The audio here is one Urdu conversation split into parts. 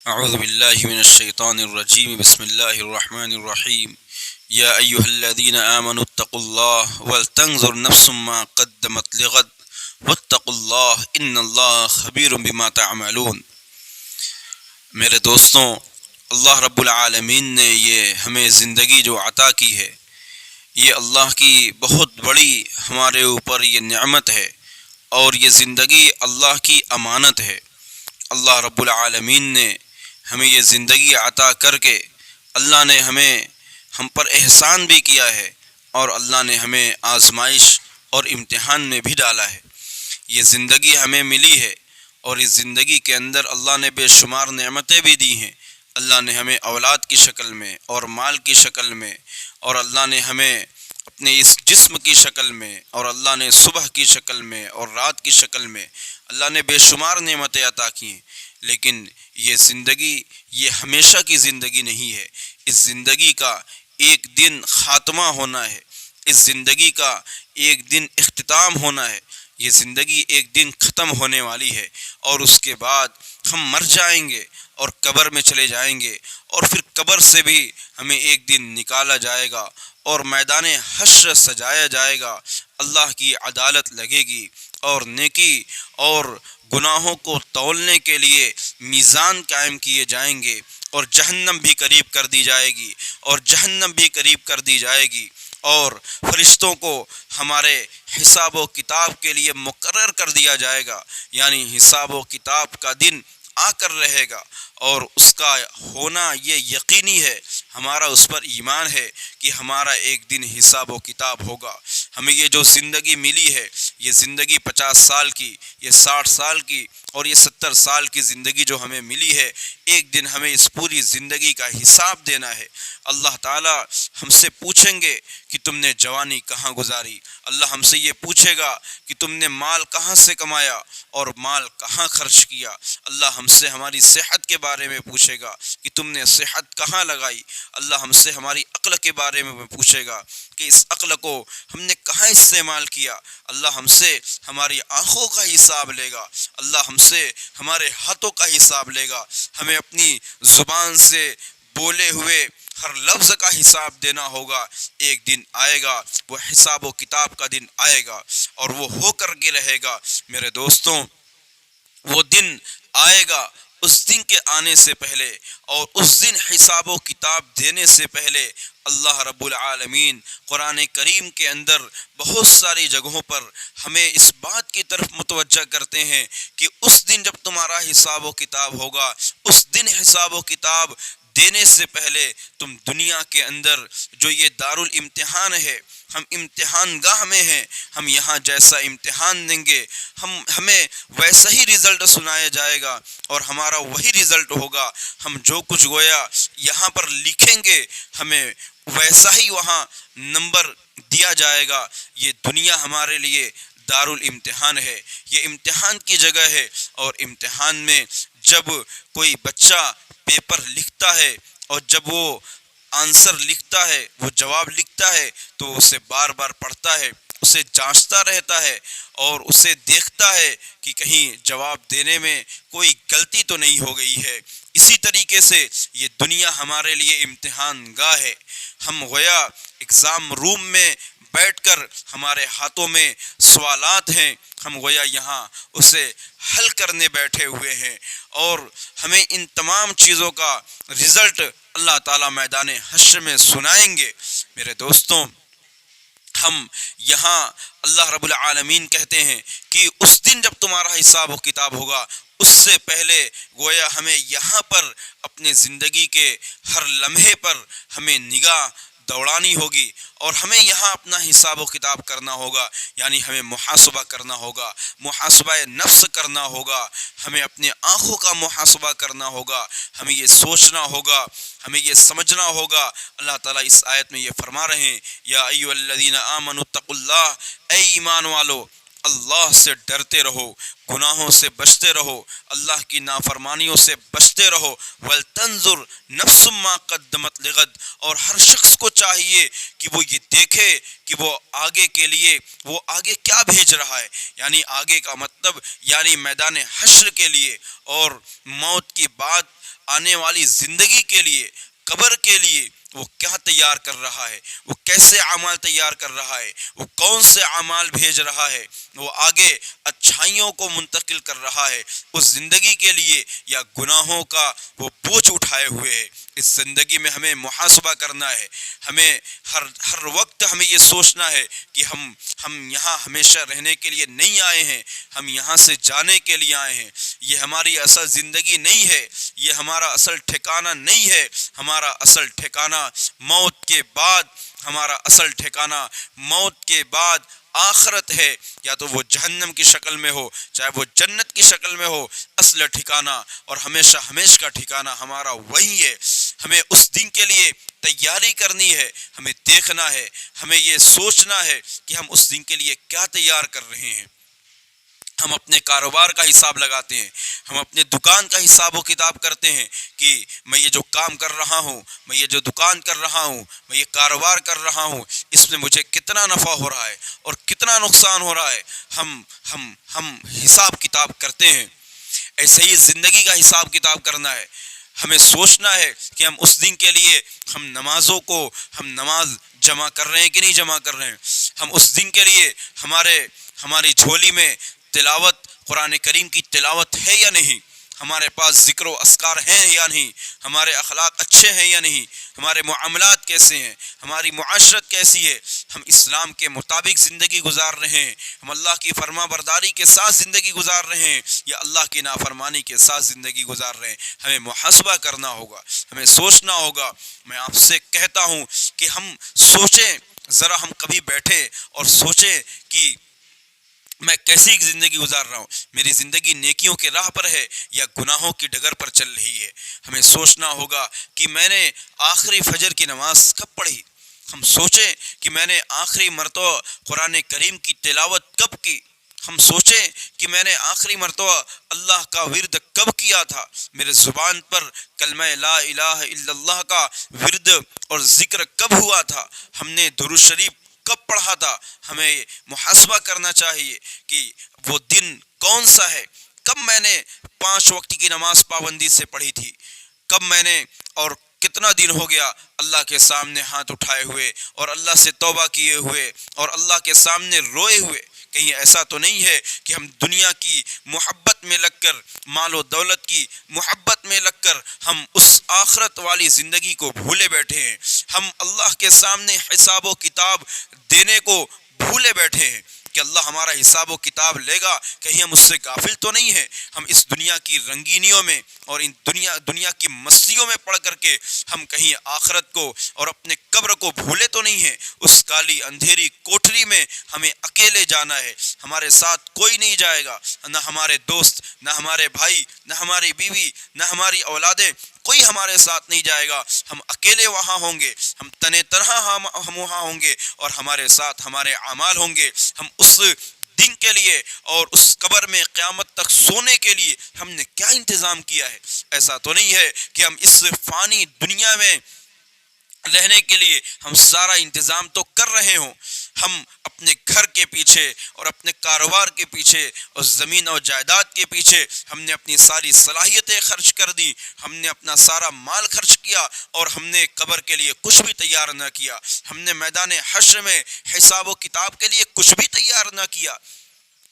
اعوذ باللہ من الشیطان الرجیم بسم اللہ الرحمن الرحیم یا ایہا الذین آمنوا اتقوا اللہ ولتنظر نفس ما قدمت لغد واتقوا اللہ ان اللہ خبیر بما تعملون۔ میرے دوستوں، اللہ رب العالمین نے یہ ہمیں زندگی جو عطا کی ہے، یہ اللہ کی بہت بڑی ہمارے اوپر یہ نعمت ہے، اور یہ زندگی اللہ کی امانت ہے۔ اللہ رب العالمین نے ہمیں یہ زندگی عطا کر کے اللہ نے ہم پر احسان بھی کیا ہے، اور اللہ نے ہمیں آزمائش اور امتحان میں بھی ڈالا ہے۔ یہ زندگی ہمیں ملی ہے، اور اس زندگی کے اندر اللہ نے بے شمار نعمتیں بھی دی ہیں۔ اللہ نے ہمیں اولاد کی شکل میں اور مال کی شکل میں، اور اللہ نے ہمیں اپنے اس جسم کی شکل میں، اور اللہ نے صبح کی شکل میں اور رات کی شکل میں اللہ نے بے شمار نعمتیں عطا کی ہیں۔ لیکن یہ زندگی یہ ہمیشہ کی زندگی نہیں ہے۔ اس زندگی کا ایک دن خاتمہ ہونا ہے، اس زندگی کا ایک دن اختتام ہونا ہے۔ یہ زندگی ایک دن ختم ہونے والی ہے، اور اس کے بعد ہم مر جائیں گے اور قبر میں چلے جائیں گے، اور پھر قبر سے بھی ہمیں ایک دن نکالا جائے گا اور میدان حشر سجایا جائے گا۔ اللہ کی عدالت لگے گی، اور نیکی اور گناہوں کو تولنے کے لیے میزان قائم کیے جائیں گے، اور جہنم بھی قریب کر دی جائے گی، اور جہنم بھی قریب کر دی جائے گی، اور فرشتوں کو ہمارے حساب و کتاب کے لیے مقرر کر دیا جائے گا۔ یعنی حساب و کتاب کا دن آ کر رہے گا، اور اس کا ہونا یہ یقینی ہے، ہمارا اس پر ایمان ہے کہ ہمارا ایک دن حساب و کتاب ہوگا۔ ہمیں یہ جو زندگی ملی ہے، یہ زندگی 50 سال کی، یہ 60 سال کی، اور یہ 70 سال کی زندگی جو ہمیں ملی ہے، ایک دن ہمیں اس پوری زندگی کا حساب دینا ہے۔ اللہ تعالیٰ ہم سے پوچھیں گے کہ تم نے جوانی کہاں گزاری۔ اللہ ہم سے یہ پوچھے گا کہ تم نے مال کہاں سے کمایا اور مال کہاں خرچ کیا۔ اللہ ہم سے ہماری صحت کے بارے میں پوچھے گا کہ تم نے صحت کہاں لگائی۔ اللہ ہم سے ہماری عقل کے بارے میں پوچھے گا کہ اس عقل کو ہم نے کہاں استعمال کیا۔ اللہ ہم سے ہماری آنکھوں کا حساب لے گا۔ اللہ ہم سے ہمارے ہاتھوں کا حساب لے گا۔ ہمیں اپنی زبان سے بولے ہوئے ہر لفظ کا حساب دینا ہوگا۔ ایک دن آئے گا، وہ حساب و کتاب کا دن آئے گا، اور وہ ہو کر کے رہے گا۔ میرے دوستوں، وہ دن آئے گا، اس دن کے آنے سے پہلے اور اس دن حساب و کتاب دینے سے پہلے اللہ رب العالمین قرآن کریم کے اندر بہت ساری جگہوں پر ہمیں اس بات کی طرف متوجہ کرتے ہیں کہ اس دن جب تمہارا حساب و کتاب ہوگا، اس دن حساب و کتاب دینے سے پہلے تم دنیا کے اندر جو یہ دارالامتحان ہے، ہم امتحان گاہ میں ہیں، ہم یہاں جیسا امتحان دیں گے، ہمیں ویسا ہی رزلٹ سنایا جائے گا، اور ہمارا وہی رزلٹ ہوگا۔ ہم جو کچھ گویا یہاں پر لکھیں گے، ہمیں ویسا ہی وہاں نمبر دیا جائے گا۔ یہ دنیا ہمارے لیے دارالامتحان ہے، یہ امتحان کی جگہ ہے، اور امتحان میں جب کوئی بچہ پیپر لکھتا ہے، اور جب وہ آنسر لکھتا ہے، وہ جواب لکھتا ہے، تو اسے بار بار پڑھتا ہے، اسے جانچتا رہتا ہے، اور اسے دیکھتا ہے کہ کہیں جواب دینے میں کوئی غلطی تو نہیں ہو گئی ہے۔ اسی طریقے سے یہ دنیا ہمارے لیے امتحان گاہ ہے۔ ہم گویا ایگزام روم میں بیٹھ کر ہمارے ہاتھوں میں سوالات ہیں، ہم گویا یہاں اسے حل کرنے بیٹھے ہوئے ہیں، اور ہمیں ان تمام چیزوں کا رزلٹ اللہ تعالیٰ میدان حشر میں سنائیں گے۔ میرے دوستوں، ہم یہاں اللہ رب العالمین کہتے ہیں کہ اس دن جب تمہارا حساب و کتاب ہوگا، اس سے پہلے گویا ہمیں یہاں پر اپنے زندگی کے ہر لمحے پر ہمیں نگاہ دوڑانی ہوگی، اور ہمیں یہاں اپنا حساب و کتاب کرنا ہوگا۔ یعنی ہمیں محاسبہ کرنا ہوگا، محاسبہ نفس کرنا ہوگا، ہمیں اپنے آنکھوں کا محاسبہ کرنا ہوگا، ہمیں یہ سوچنا ہوگا، ہمیں یہ سمجھنا ہوگا۔ اللہ تعالیٰ اس آیت میں یہ فرما رہے ہیں، یا ایھا الذین آمنوا اتقوا اللہ، اے ایمان والو اللہ سے ڈرتے رہو، گناہوں سے بچتے رہو، اللہ کی نافرمانیوں سے بچتے رہو۔ وَلْتَنْظُرْ نَفْسٌ مَّا قَدَّمَتْ لِغَدٍ، اور ہر شخص کو چاہیے کہ وہ یہ دیکھے کہ وہ آگے کے لیے وہ آگے کیا بھیج رہا ہے، یعنی آگے کا مطلب یعنی میدان حشر کے لیے، اور موت کی بعد آنے والی زندگی کے لیے، قبر کے لیے وہ کیا تیار کر رہا ہے، وہ کیسے اعمال تیار کر رہا ہے، وہ کون سے اعمال بھیج رہا ہے، وہ آگے اچھائیوں کو منتقل کر رہا ہے اس زندگی کے لیے، یا گناہوں کا وہ بوجھ اٹھائے ہوئے ہے۔ اس زندگی میں ہمیں محاسبہ کرنا ہے، ہمیں ہر وقت ہمیں یہ سوچنا ہے کہ ہم یہاں ہمیشہ رہنے کے لیے نہیں آئے ہیں، ہم یہاں سے جانے کے لیے آئے ہیں۔ یہ ہماری اصل زندگی نہیں ہے، یہ ہمارا اصل ٹھکانہ نہیں ہے۔ ہمارا اصل ٹھکانہ موت کے بعد، ہمارا اصل ٹھکانہ موت کے بعد آخرت ہے، یا تو وہ جہنم کی شکل میں ہو چاہے وہ جنت کی شکل میں ہو۔ اصل ٹھکانہ اور ہمیشہ ہمیشہ کا ٹھکانہ ہمارا وہی ہے۔ ہمیں اس دن کے لیے تیاری کرنی ہے، ہمیں دیکھنا ہے، ہمیں یہ سوچنا ہے کہ ہم اس دن کے لیے کیا تیار کر رہے ہیں۔ ہم اپنے کاروبار کا حساب لگاتے ہیں، ہم اپنے دکان کا حساب و کتاب کرتے ہیں کہ میں یہ جو کام کر رہا ہوں، میں یہ جو دکان کر رہا ہوں، میں یہ کاروبار کر رہا ہوں، اس میں مجھے کتنا نفع ہو رہا ہے اور کتنا نقصان ہو رہا ہے۔ ہم حساب کتاب کرتے ہیں۔ ایسے ہی زندگی کا حساب کتاب کرنا ہے۔ ہمیں سوچنا ہے کہ ہم اس دن کے لیے ہم نماز جمع کر رہے ہیں کہ نہیں جمع کر رہے ہیں۔ ہم اس دن کے لیے ہماری جھولی میں تلاوت، قرآن کریم کی تلاوت ہے یا نہیں، ہمارے پاس ذکر و اذکار ہیں یا نہیں، ہمارے اخلاق اچھے ہیں یا نہیں، ہمارے معاملات کیسے ہیں، ہماری معاشرت کیسی ہے، ہم اسلام کے مطابق زندگی گزار رہے ہیں، ہم اللہ کی فرما برداری کے ساتھ زندگی گزار رہے ہیں یا اللہ کی نافرمانی کے ساتھ زندگی گزار رہے ہیں۔ ہمیں محاسبہ کرنا ہوگا، ہمیں سوچنا ہوگا۔ میں آپ سے کہتا ہوں کہ ہم سوچیں، ذرا ہم کبھی بیٹھے اور سوچیں کہ میں کیسی زندگی گزار رہا ہوں، میری زندگی نیکیوں کے راہ پر ہے یا گناہوں کی ڈگر پر چل رہی ہے۔ ہمیں سوچنا ہوگا کہ میں نے آخری فجر کی نماز کب پڑھی، ہم سوچیں کہ میں نے آخری مرتبہ قرآن کریم کی تلاوت کب کی، ہم سوچیں کہ میں نے آخری مرتبہ اللہ کا ورد کب کیا تھا، میرے زبان پر کلمہ لا الہ الا اللہ کا ورد اور ذکر کب ہوا تھا، ہم نے درود شریف کب پڑھا تھا۔ ہمیں محاسبہ کرنا چاہیے کہ وہ دن کون سا ہے، کب میں نے 5 وقت کی نماز پابندی سے پڑھی تھی، کب میں نے، اور کتنا دن ہو گیا اللہ کے سامنے ہاتھ اٹھائے ہوئے اور اللہ سے توبہ کیے ہوئے اور اللہ کے سامنے روئے ہوئے۔ کہیں ایسا تو نہیں ہے کہ ہم دنیا کی محبت میں لگ کر، مال و دولت کی محبت میں لگ کر ہم اس آخرت والی زندگی کو بھولے بیٹھے ہیں، ہم اللہ کے سامنے حساب و کتاب دینے کو بھولے بیٹھے ہیں کہ اللہ ہمارا حساب و کتاب لے گا، کہیں ہم اس سے غافل تو نہیں ہیں۔ ہم اس دنیا کی رنگینیوں میں اور ان دنیا کی مستیوں میں پڑھ کر کے ہم کہیں آخرت کو اور اپنے قبر کو بھولے تو نہیں ہیں۔ اس کالی اندھیری کوٹری میں ہمیں اکیلے جانا ہے، ہمارے ساتھ کوئی نہیں جائے گا، نہ ہمارے دوست، نہ ہمارے بھائی، نہ ہماری بیوی، نہ ہماری اولادیں، کوئی ہمارے ساتھ نہیں جائے گا۔ ہم اکیلے وہاں ہوں گے، ہم تنہے تنہا ہم وہاں ہوں گے، اور ہمارے ساتھ ہمارے اعمال ہوں گے۔ ہم اس دن کے لیے اور اس قبر میں قیامت تک سونے کے لیے ہم نے کیا انتظام کیا ہے؟ ایسا تو نہیں ہے کہ ہم اس فانی دنیا میں رہنے کے لیے ہم سارا انتظام تو کر رہے ہوں، ہم اپنے گھر کے پیچھے اور اپنے کاروبار کے پیچھے اور زمین اور جائیداد کے پیچھے ہم نے اپنی ساری صلاحیتیں خرچ کر دی، ہم نے اپنا سارا مال خرچ کیا اور ہم نے قبر کے لیے کچھ بھی تیار نہ کیا، ہم نے میدان حشر میں حساب و کتاب کے لیے کچھ بھی تیار نہ کیا۔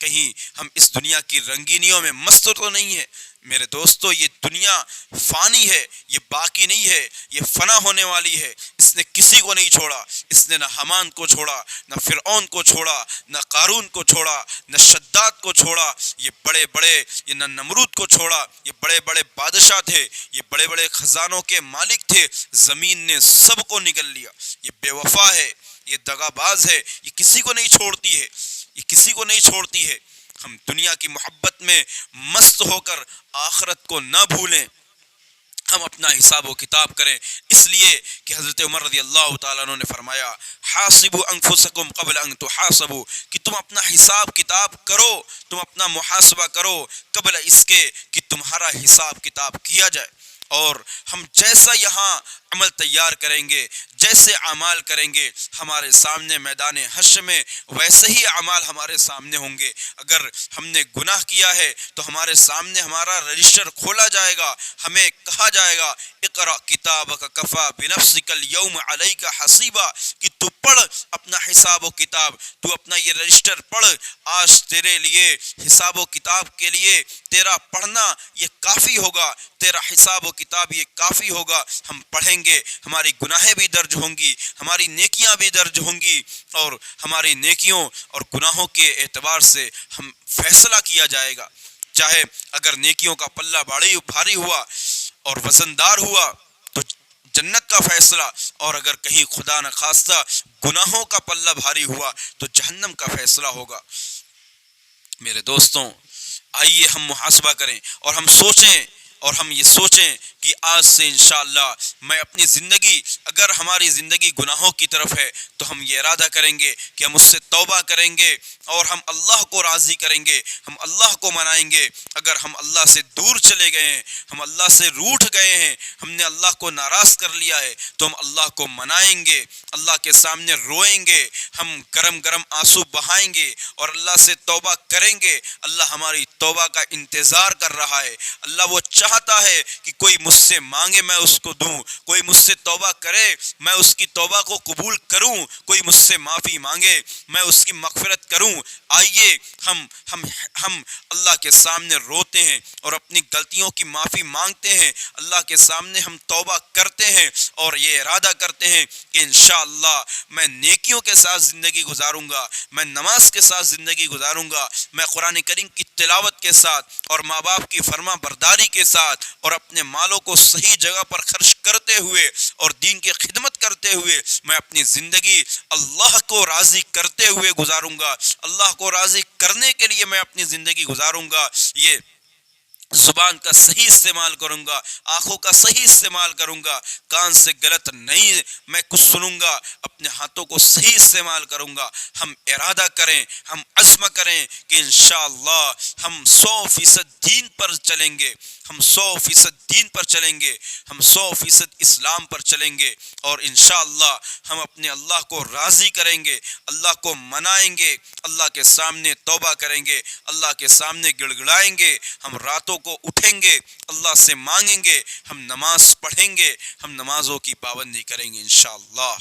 کہیں ہم اس دنیا کی رنگینیوں میں مست تو نہیں ہے؟ میرے دوستو، یہ دنیا فانی ہے، یہ باقی نہیں ہے، یہ فنا ہونے والی ہے۔ اس نے کسی کو نہیں چھوڑا، اس نے نہ حامان کو چھوڑا، نہ فرعون کو چھوڑا، نہ قارون کو چھوڑا، نہ شداد کو چھوڑا، یہ نہ نمرود کو چھوڑا۔ یہ بڑے بڑے بادشاہ تھے، یہ بڑے بڑے خزانوں کے مالک تھے، زمین نے سب کو نگل لیا۔ یہ بے وفا ہے، یہ دغا باز ہے، یہ کسی کو نہیں چھوڑتی ہے، یہ کسی کو نہیں چھوڑتی ہے۔ ہم دنیا کی محبت میں مست ہو کر آخرت کو نہ بھولیں، ہم ہم اپنا حساب و کتاب کریں، اس لیے کہ حضرت عمر رضی اللہ تعالیٰ عنہ نے فرمایا حاسبوا انفسکم قبل ان تحاسبوا، کہ تم اپنا حساب کتاب کرو، تم اپنا محاسبہ کرو قبل اس کے کہ تمہارا حساب کتاب کیا جائے۔ اور ہم جیسا یہاں عمل تیار کریں گے، جیسے اعمال کریں گے، ہمارے سامنے میدان حشر میں ویسے ہی اعمال ہمارے سامنے ہوں گے۔ اگر ہم نے گناہ کیا ہے تو ہمارے سامنے ہمارا رجسٹر کھولا جائے گا، ہمیں کہا جائے گا اقرأ کتابک کفی بنفسک اليوم علیک حسیبا، کہ تو پڑھ اپنا حساب و کتاب، تو اپنا یہ رجسٹر پڑھ، آج تیرے لیے حساب و کتاب کے لیے تیرا پڑھنا یہ کافی ہوگا، تیرا حساب و کتاب یہ کافی ہوگا۔ ہم پڑھیں گے، ہماری گناہیں بھی درج ہوں گی، ہماری نیکیاں بھی درج ہوں گی، اور ہماری نیکیوں اور گناہوں کے اعتبار سے ہم فیصلہ کیا جائے گا۔ چاہے اگر نیکیوں کا پلہ بھاری ہوا اور وزندار ہوا تو جنت کا فیصلہ، اور اگر کہیں خدا نخواستہ گناہوں کا پلہ بھاری ہوا تو جہنم کا فیصلہ ہوگا۔ میرے دوستوں، آئیے ہم محاسبہ کریں اور ہم سوچیں، اور ہم یہ سوچیں کہ آج سے انشاءاللہ میں اپنی زندگی، اگر ہماری زندگی گناہوں کی طرف ہے تو ہم یہ ارادہ کریں گے کہ ہم اس سے توبہ کریں گے اور ہم اللہ کو راضی کریں گے، ہم اللہ کو منائیں گے۔ اگر ہم اللہ سے دور چلے گئے ہیں، ہم اللہ سے روٹھ گئے ہیں، ہم نے اللہ کو ناراض کر لیا ہے، تو ہم اللہ کو منائیں گے، اللہ کے سامنے روئیں گے، ہم گرم گرم آنسو بہائیں گے اور اللہ سے توبہ کریں گے۔ اللہ ہماری توبہ کا انتظار کر رہا ہے۔ اللہ وہ چاہتا ہے کہ کوئی مجھ سے مانگے میں اس کو دوں، کوئی مجھ سے توبہ کرے میں اس کی توبہ کو قبول کروں، کوئی مجھ سے معافی مانگے میں اس کی مغفرت کروں۔ آئیے ہم اللہ کے سامنے روتے ہیں اور اپنی غلطیوں کی معافی مانگتے ہیں، اللہ کے سامنے ہم توبہ کرتے ہیں اور یہ ارادہ کرتے ہیں کہ انشاءاللہ میں نیکیوں کے ساتھ زندگی گزاروں گا، میں نماز کے ساتھ زندگی گزاروں گا، میں قرآن کریم کی تلاوت کے ساتھ اور ماں باپ کی فرما برداری کے ساتھ اور اپنے مالوں کو صحیح جگہ پر خرچ کرتے ہوئے اور دین کی خدمت کرتے ہوئے میں اپنی زندگی اللہ کو راضی کرتے ہوئے گزاروں گا۔ اللہ کو راضی کرنے کے لیے میں اپنی زندگی گزاروں گا۔ یہ زبان کا صحیح استعمال کروں گا، آنکھوں کا صحیح استعمال کروں گا، کان سے غلط نہیں میں کچھ سنوں گا، اپنے ہاتھوں کو صحیح استعمال کروں گا۔ ہم ارادہ کریں، ہم عزم کریں کہ انشاءاللہ ہم 100% دین پر چلیں گے، ہم 100% دین پر چلیں گے، ہم 100% اسلام پر چلیں گے، اور انشاءاللہ ہم اپنے اللہ کو راضی کریں گے، اللہ کو منائیں گے، اللہ کے سامنے توبہ کریں گے، اللہ کے سامنے گڑ گڑائیں گے، ہم راتوں کو اٹھیں گے، اللہ سے مانگیں گے، ہم نماز پڑھیں گے، ہم نمازوں کی پابندی کریں گے انشاءاللہ۔